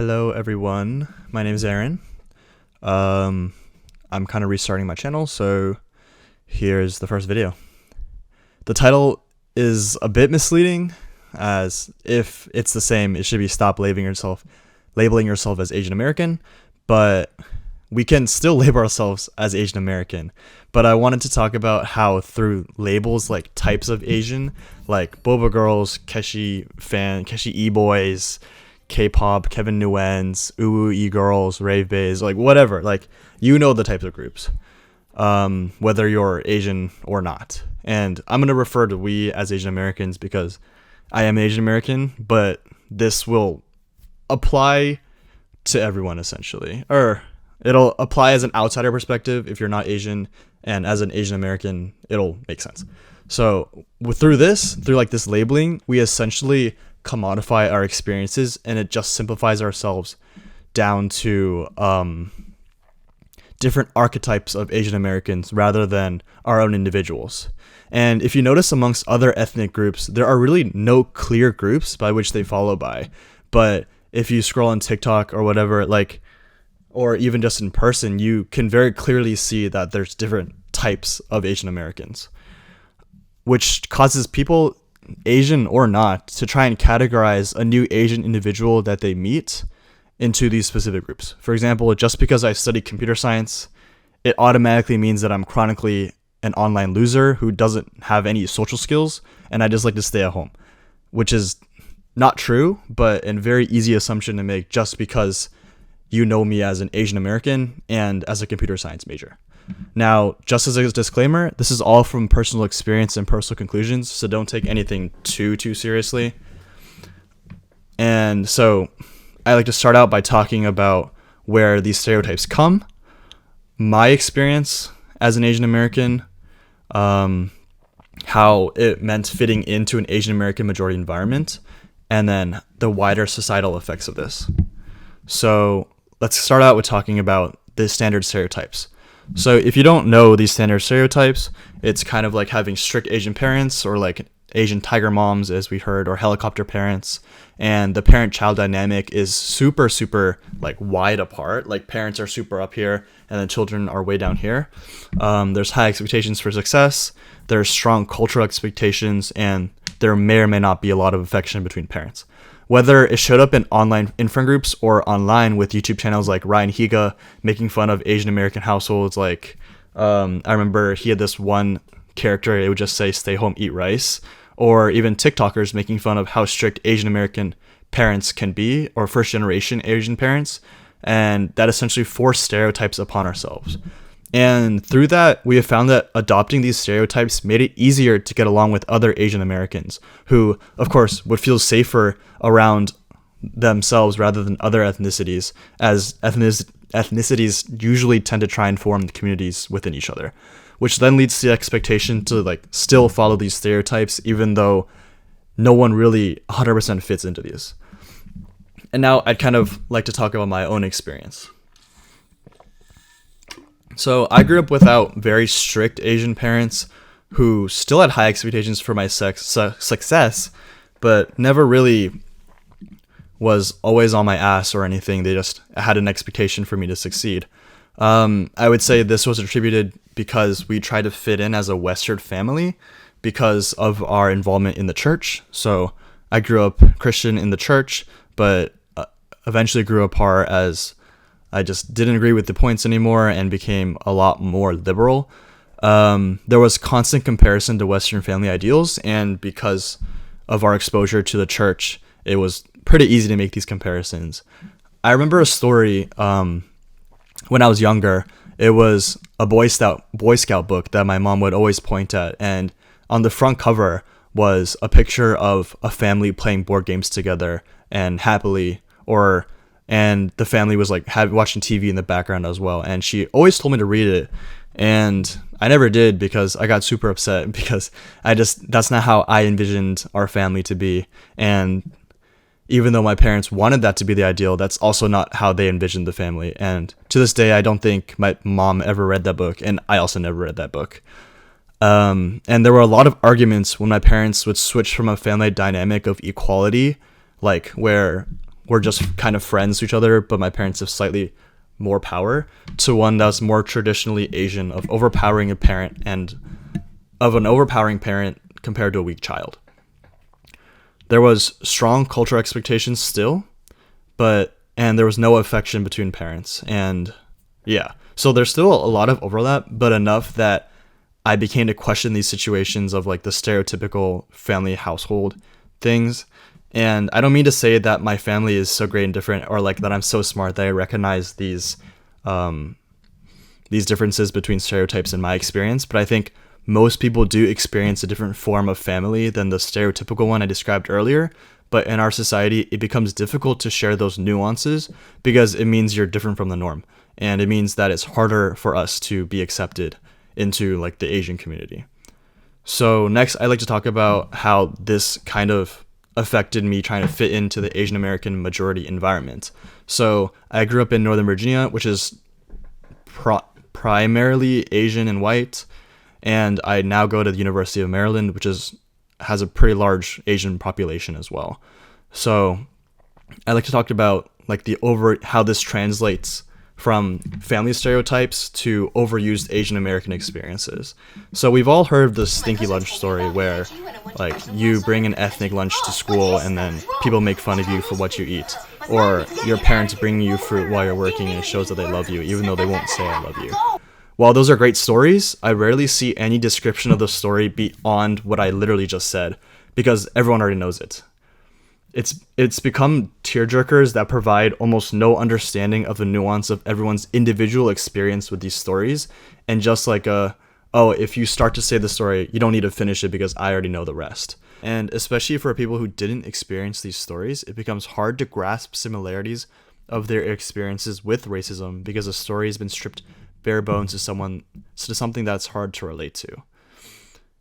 Hello, everyone. My name is Aaron. Um, I'm kind of restarting my channel, so here's the first video. The title is a bit misleading, as if it's the same, it should be stop labeling yourself as Asian American, but we can still label ourselves as Asian American. But I wanted to talk about how through labels like types of Asian, like boba girls, Keshi e-boys, K-pop, Kevin Nguyen's, Uwu e-girls, rave bays, like whatever, like you know the types of groups, whether you're Asian or not. And I'm gonna refer to we as Asian Americans because I am Asian American, but this will apply to everyone essentially, or it'll apply as an outsider perspective if you're not Asian, and as an Asian American, it'll make sense. So through this labeling, we essentially commodify our experiences, and it just simplifies ourselves down to different archetypes of Asian Americans rather than our own individuals. And if you notice amongst other ethnic groups, there are really no clear groups by which they follow by. But if you scroll on TikTok or whatever, like, or even just in person, you can very clearly see that there's different types of Asian Americans, which causes people, Asian or not, to try and categorize a new Asian individual that they meet into these specific groups. For example, just because I study computer science, it automatically means that I'm chronically an online loser who doesn't have any social skills, and I just like to stay at home, which is not true, but a very easy assumption to make just because you know me as an Asian American and as a computer science major. Now, just as a disclaimer, this is all from personal experience and personal conclusions, so don't take anything too seriously. And so I like to start out by talking about where these stereotypes come, my experience as an Asian American, how it meant fitting into an Asian American majority environment, and then the wider societal effects of this. So let's start out with talking about the standard stereotypes. So if you don't know these standard stereotypes, it's kind of like having strict Asian parents, or like Asian tiger moms, as we heard, or helicopter parents. And the parent-child dynamic is super like wide apart. Like parents are super up here and the children are way down here. There's high expectations for success. There's strong cultural expectations, and there may or may not be a lot of affection between parents. Whether it showed up in online infant groups or online with YouTube channels like Ryan Higa making fun of Asian American households, like I remember he had this one character, it would just say stay home, eat rice, or even TikTokers making fun of how strict Asian American parents can be, or first generation Asian parents, and that essentially forced stereotypes upon ourselves. And through that, we have found that adopting these stereotypes made it easier to get along with other Asian Americans who, of course, would feel safer around themselves rather than other ethnicities, as ethnicities usually tend to try and form the communities within each other, which then leads to the expectation to like still follow these stereotypes even though no one really 100% fits into these. And now I'd kind of like to talk about my own experience. So I grew up without very strict Asian parents who still had high expectations for my success, but never really was always on my ass or anything. They just had an expectation for me to succeed. I would say this was attributed because we tried to fit in as a Western family because of our involvement in the church. So I grew up Christian in the church, but eventually grew apart as I just didn't agree with the points anymore and became a lot more liberal. There was constant comparison to Western family ideals, and because of our exposure to the church, it was pretty easy to make these comparisons. I remember a story when I was younger. It was a Boy Scout book that my mom would always point at, and on the front cover was a picture of a family playing board games together and happily, and the family was like watching TV in the background as well. And she always told me to read it, and I never did because I got super upset because that's not how I envisioned our family to be. And even though my parents wanted that to be the ideal, that's also not how they envisioned the family. And to this day, I don't think my mom ever read that book, and I also never read that book. And there were a lot of arguments when my parents would switch from a family dynamic of equality, like where we're just kind of friends to each other, but my parents have slightly more power, to one that's more traditionally Asian, of overpowering a parent and of an overpowering parent compared to a weak child. There was strong cultural expectations still, and there was no affection between parents. And yeah, so there's still a lot of overlap, but enough that I began to question these situations of like the stereotypical family household things. And I don't mean to say that my family is so great and different, or like that I'm so smart that I recognize these differences between stereotypes in my experience, but I think most people do experience a different form of family than the stereotypical one I described earlier. But in our society, it becomes difficult to share those nuances because it means you're different from the norm. And it means that it's harder for us to be accepted into like the Asian community. So next, I'd like to talk about how this kind of affected me trying to fit into the Asian American majority environment. So I grew up in Northern Virginia, which is primarily Asian and white. And I now go to the University of Maryland, which has a pretty large Asian population as well. So I'd like to talk about like how this translates from family stereotypes to overused Asian American experiences. So we've all heard the stinky lunch story where like you bring an ethnic lunch to school and then people make fun of you for what you eat. Or your parents bring you fruit while you're working and it shows that they love you, even though they won't say I love you. While those are great stories, I rarely see any description of the story beyond what I literally just said, because everyone already knows it. It's become tearjerkers that provide almost no understanding of the nuance of everyone's individual experience with these stories, and just like if you start to say the story, you don't need to finish it because I already know the rest. And especially for people who didn't experience these stories, it becomes hard to grasp similarities of their experiences with racism because the story has been stripped bare bones to something that's hard to relate to.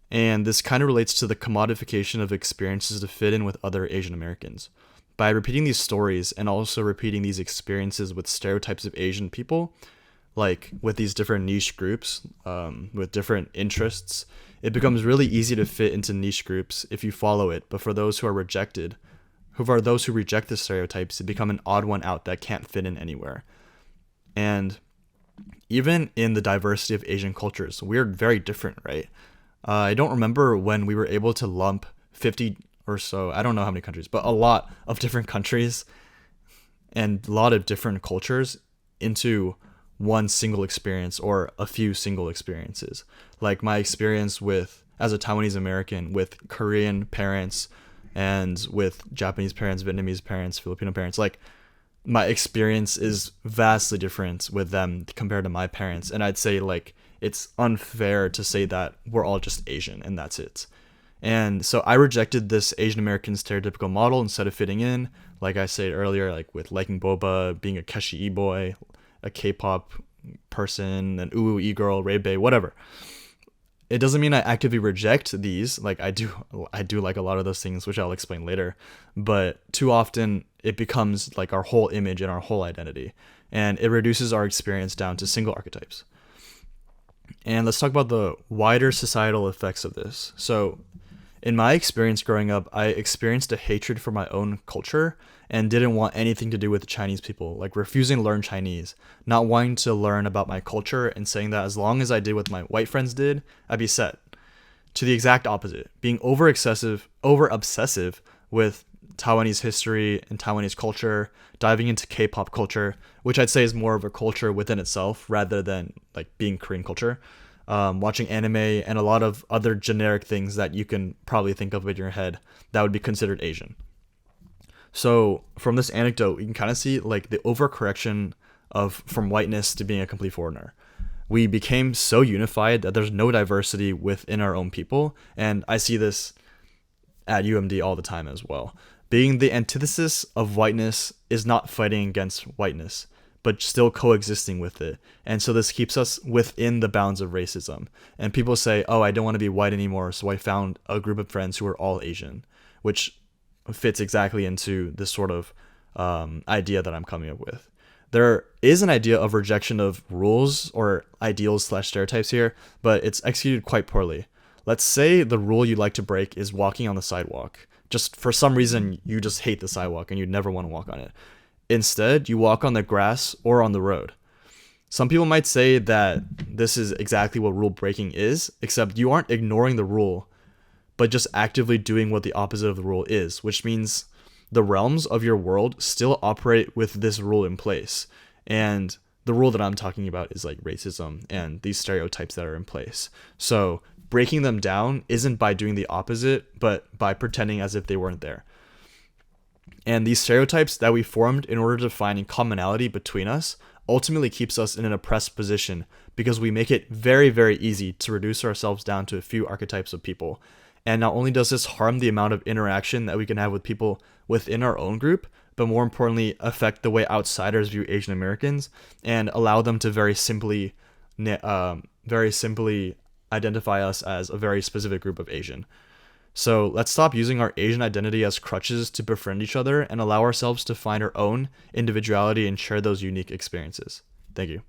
And this kind of relates to the commodification of experiences to fit in with other Asian Americans. By repeating these stories and also repeating these experiences with stereotypes of Asian people, like with these different niche groups with different interests, it becomes really easy to fit into niche groups if you follow it. But for those who reject the stereotypes, it become an odd one out that can't fit in anywhere. And even in the diversity of Asian cultures, we're very different, right? I don't remember when we were able to lump 50 or so, I don't know how many countries, but a lot of different countries and a lot of different cultures into one single experience or a few single experiences. Like my experience as a Taiwanese American with Korean parents and with Japanese parents, Vietnamese parents, Filipino parents, like my experience is vastly different with them compared to my parents. And I'd say like it's unfair to say that we're all just Asian and that's it. And so I rejected this Asian American stereotypical model instead of fitting in, like I said earlier, like with liking boba, being a Keshi boy, a K-pop person, an ooh e-girl, Ray-Bay, whatever. It doesn't mean I actively reject these. Like I do like a lot of those things, which I'll explain later. But too often it becomes like our whole image and our whole identity. And it reduces our experience down to single archetypes. And let's talk about the wider societal effects of this. So in my experience growing up, I experienced a hatred for my own culture and didn't want anything to do with Chinese people, like refusing to learn Chinese, not wanting to learn about my culture and saying that as long as I did what my white friends did, I'd be set. To the exact opposite, being over obsessive with Taiwanese history and Taiwanese culture, diving into K-pop culture, which I'd say is more of a culture within itself rather than like being Korean culture. Watching anime and a lot of other generic things that you can probably think of in your head that would be considered Asian. So from this anecdote, you can kind of see like the overcorrection from whiteness to being a complete foreigner. We became so unified that there's no diversity within our own people. And I see this at UMD all the time as well. Being the antithesis of whiteness is not fighting against whiteness, but still coexisting with it. And so this keeps us within the bounds of racism. And people say, oh, I don't want to be white anymore, so I found a group of friends who are all Asian, which fits exactly into this sort of idea that I'm coming up with. There is an idea of rejection of rules or ideals/stereotypes here, but it's executed quite poorly. Let's say the rule you'd like to break is walking on the sidewalk. just for some reason you just hate the sidewalk and you'd never want to walk on it. Instead, you walk on the grass or on the road. Some people might say that this is exactly what rule breaking is, except you aren't ignoring the rule, but just actively doing what the opposite of the rule is, which means the realms of your world still operate with this rule in place. And the rule that I'm talking about is like racism and these stereotypes that are in place. So breaking them down isn't by doing the opposite, but by pretending as if they weren't there. And these stereotypes that we formed in order to find commonality between us ultimately keeps us in an oppressed position because we make it very, very easy to reduce ourselves down to a few archetypes of people. And not only does this harm the amount of interaction that we can have with people within our own group, but more importantly, affect the way outsiders view Asian Americans and allow them to very simply identify us as a very specific group of Asian. So let's stop using our Asian identity as crutches to befriend each other and allow ourselves to find our own individuality and share those unique experiences. Thank you.